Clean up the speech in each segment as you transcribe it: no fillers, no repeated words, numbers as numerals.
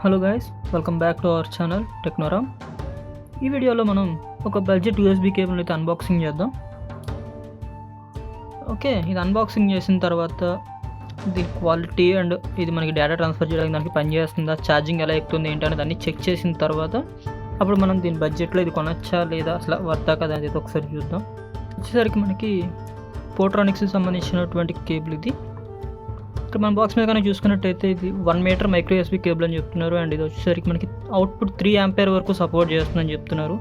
Hello guys, welcome back to our channel TechKnowRam. ఈ వీడియోలో మనం ఒక బడ్జెట్ USB కేబుల్ అయితే అన్బాక్సింగ్ చేద్దాం. ఓకే, ఇది అన్బాక్సింగ్ చేసిన తర్వాత దీని క్వాలిటీ అండ్ ఇది మనకి డేటా ట్రాన్స్ఫర్ చేయడానికి దానికి పనిచేస్తుందా, ఛార్జింగ్ ఎలా ఎక్కుతుంది ఏంటనేది అన్ని చెక్ చేసిన తర్వాత అప్పుడు మనం దీని బడ్జెట్లో ఇది కొనొచ్చా లేదా, అసలు వర్తా కదా అనేది ఒకసారి చూద్దాం. వచ్చేసరికి మనకి పోర్ట్రానిక్స్కి సంబంధించినటువంటి కేబుల్ ఇది. ఇక్కడ మన బాక్స్ మీద కానీ చూసుకున్నట్టయితే ఇది 1 మీటర్ మైక్రో USB కేబుల్ అని చెప్తున్నారు. అండ్ ఇది వచ్చేసరికి మనకి అవుట్పుట్ 3 ఆంపియర్ వరకు సపోర్ట్ చేస్తుందని చెప్తున్నారు.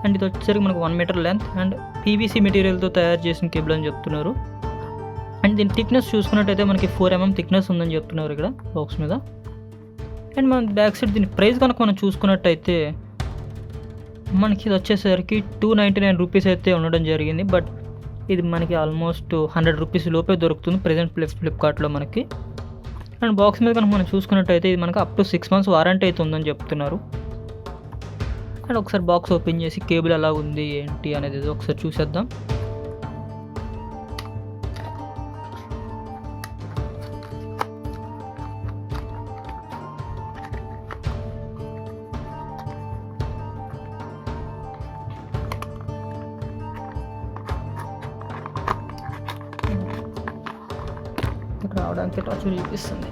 అండ్ ఇది వచ్చేసరికి మనకు 1 మీటర్ లెంత్ అండ్ PVC మెటీరియల్తో తయారు చేసిన కేబుల్ అని చెప్తున్నారు. అండ్ దీని థిక్నెస్ చూసుకున్నట్టయితే మనకి 4 mm థిక్నెస్ ఉందని చెప్తున్నారు ఇక్కడ బాక్స్ మీద. అండ్ మన బ్యాక్ సైడ్ దీని ప్రైస్ కనుక మనం చూసుకున్నట్టయితే మనకి ఇది వచ్చేసరికి 299 రూపీస్ అయితే ఉండడం జరిగింది. బట్ ఇది మనకి ఆల్మోస్ట్ 100 రూపీస్ లోపే దొరుకుతుంది ప్రెజెంట్ ఫ్లిప్కార్ట్లో మనకి. అండ్ బాక్స్ మీద కనుక మనం చూసుకున్నట్టయితే ఇది మనకి అప్ టు 6 months వారంటీ అయితే ఉందని చెప్తున్నారు. అండ్ ఒకసారి బాక్స్ ఓపెన్ చేసి కేబుల్ ఎలా ఉంది ఏంటి అనేది ఒకసారి చూసేద్దాం. రావడానికి టచ్ చూపిస్తుంది.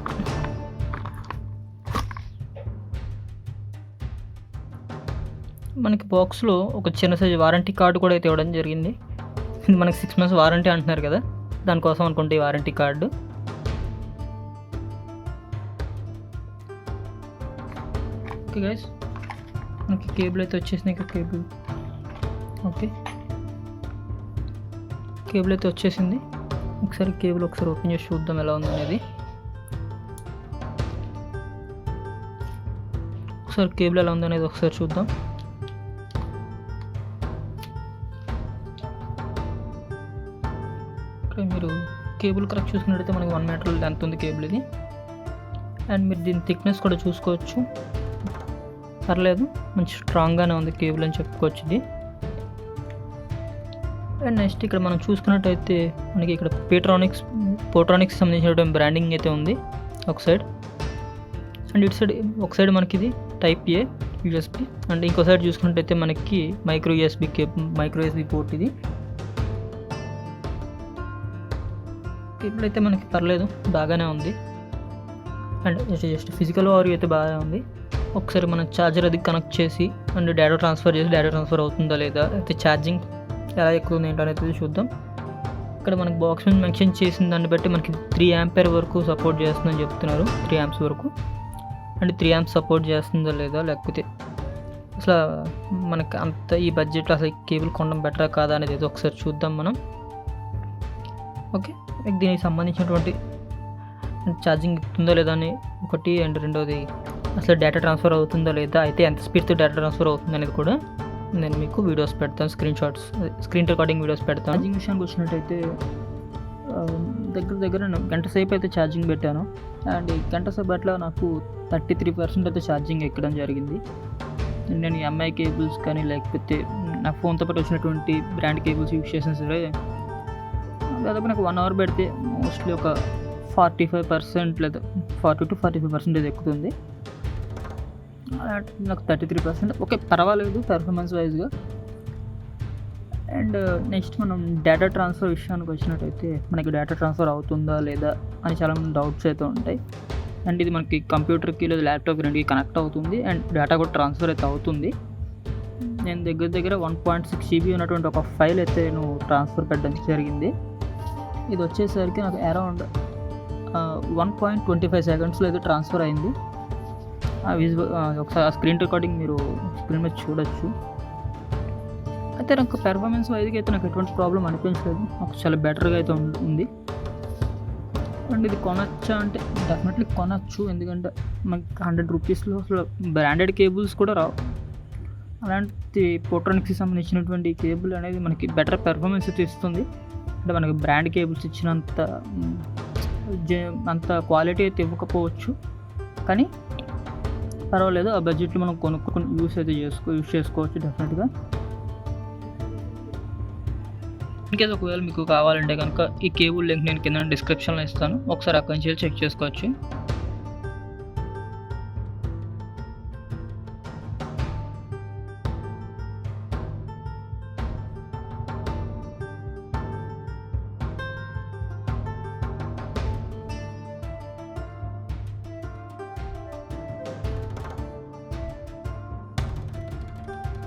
మనకి బాక్స్లో ఒక చిన్న సైజ్ వారంటీ కార్డు కూడా అయితే ఇవ్వడం జరిగింది. ఇది మనకి 6 months వారంటీ అంటున్నారు కదా, దానికోసం అనుకుంటే ఈ వారంటీ కార్డు. ఓకే గైస్, మనకి కేబుల్ అయితే వచ్చేసింది. ఇంకా కేబుల్ ఓకే, కేబుల్ అయితే వచ్చేసింది. ఒకసారి కేబుల్ ఒకసారి ఓపెన్ చేసి చూద్దాం ఎలా ఉంది అనేది. ఒకసారి కేబుల్ ఎలా ఉందనేది ఒకసారి చూద్దాం. ఇక్కడ మీరు కేబుల్ కరెక్ట్ చూసుకున్నట్టయితే మనకి 1 మీటర్ లెంత్ ఉంది కేబుల్ ఇది. అండ్ మీరు దీని థిక్నెస్ కూడా చూసుకోవచ్చు, పర్లేదు మంచి స్ట్రాంగ్గానే ఉంది కేబుల్ అని చెప్పుకోవచ్చు ఇది. అండ్ నెక్స్ట్ ఇక్కడ మనం చూసుకున్నట్టయితే మనకి ఇక్కడ పోర్ట్రానిక్స్ సంబంధించినటువంటి బ్రాండింగ్ అయితే ఉంది ఒక సైడ్. అండ్ ఇటు సైడ్ ఒక సైడ్ మనకి ఇది Type A USB. అండ్ ఇంకో సైడ్ చూసుకున్నట్టయితే మనకి మైక్రో USB పోర్ట్ ఇది. కేబుల్ అయితే మనకి పర్లేదు బాగానే ఉంది. అండ్ జస్ట్ ఫిజికల్ వాల్యూ అయితే బాగా ఉంది. ఒకసారి మనం ఛార్జర్ అది కనెక్ట్ చేసి అండ్ డేటా ట్రాన్స్ఫర్ అవుతుందా లేదా, అయితే ఛార్జింగ్ ఎలా ఎక్కువ ఉంది ఏంటనేది చూద్దాం. ఇక్కడ మనకి బాక్స్ మీద మెన్షన్ చేసిన దాన్ని బట్టి మనకి 3 ఆంపియర్ వరకు సపోర్ట్ చేస్తుందని చెప్తున్నారు. 3 amps వరకు. అండ్ 3 amps సపోర్ట్ చేస్తుందా లేదా, లేకపోతే అసలు మనకి అంత ఈ బడ్జెట్లో అసలు కేబుల్ కొనడం బెటరా కాదా అనేది ఒకసారి చూద్దాం మనం. ఓకే, దీనికి సంబంధించినటువంటి ఛార్జింగ్ ఇస్తుందా లేదా అని ఒకటి. అండ్ రెండోది అసలు డేటా ట్రాన్స్ఫర్ అవుతుందా లేదా, అయితే ఎంత స్పీడ్తో డేటా ట్రాన్స్ఫర్ అవుతుంది అనేది కూడా నేను మీకు వీడియోస్ పెడతాను, స్క్రీన్ రికార్డింగ్ వీడియోస్ పెడతాను. ఛార్జింగ్ విషయానికి వచ్చినట్టయితే దగ్గర గంట సేపు అయితే ఛార్జింగ్ పెట్టాను. అండ్ ఈ గంట సేపు అట్లా నాకు 33% అయితే ఛార్జింగ్ ఎక్కడం జరిగింది. నేను MI కేబుల్స్ కానీ లేకపోతే నా ఫోన్తో పాటు వచ్చినటువంటి బ్రాండ్ కేబుల్స్ యూజ్ చేసినా సరే దాదాపు నాకు 1 hour పెడితే మోస్ట్లీ ఒక 45% లేదా 40 to 45% ఎక్కుతుంది. నాకు 33% ఓకే, పర్వాలేదు పెర్ఫార్మెన్స్ వైజ్గా. అండ్ నెక్స్ట్ మనం డేటా ట్రాన్స్ఫర్ విషయానికి వచ్చినట్టయితే మనకి డేటా ట్రాన్స్ఫర్ అవుతుందా లేదా అని చాలామంది డౌట్స్ అయితే ఉంటాయి. అండ్ ఇది మనకి కంప్యూటర్కి లేదా ల్యాప్టాప్కి రెండుకి కనెక్ట్ అవుతుంది అండ్ డేటా కూడా ట్రాన్స్ఫర్ అయితే అవుతుంది. నేను దగ్గర 1.6 GB ఉన్నటువంటి ఒక ఫైల్ అయితే నేను ట్రాన్స్ఫర్ పెట్టడం జరిగింది. ఇది వచ్చేసరికి నాకు అరౌండ్ 1.25 seconds అయితే ట్రాన్స్ఫర్ అయింది. ఒకసారి ఆ స్క్రీన్ రికార్డింగ్ మీరు స్క్రీన్ మీద చూడొచ్చు. అయితే నాకు పెర్ఫార్మెన్స్ వైజ్గా అయితే నాకు ఎటువంటి ప్రాబ్లం అనిపించలేదు, నాకు చాలా బెటర్గా అయితే ఉంది. అండ్ ఇది కొనొచ్చా అంటే డెఫినెట్లీ కొనొచ్చు, ఎందుకంటే మనకి 100 రూపీస్లో అసలు బ్రాండెడ్ కేబుల్స్ కూడా రావు. అలాంటి పోర్ట్రానిక్స్కి సంబంధించినటువంటి కేబుల్ అనేది మనకి బెటర్ పెర్ఫార్మెన్స్ అయితే ఇస్తుంది. అంటే మనకి బ్రాండ్ కేబుల్స్ ఇచ్చినంత అంత క్వాలిటీ అయితే ఇవ్వకపోవచ్చు, కానీ పర్వాలేదు. ఆ బడ్జెట్లో మనం కొనుక్కొని యూస్ చేసుకోవచ్చు డెఫినెట్గా. ఇన్కేస్ ఒకవేళ మీకు కావాలంటే కనుక ఈ కేబుల్ లింక్ నేను కింద డిస్క్రిప్షన్లో ఇస్తాను, ఒకసారి అక్కడి నుంచి చెక్ చేసుకోవచ్చు.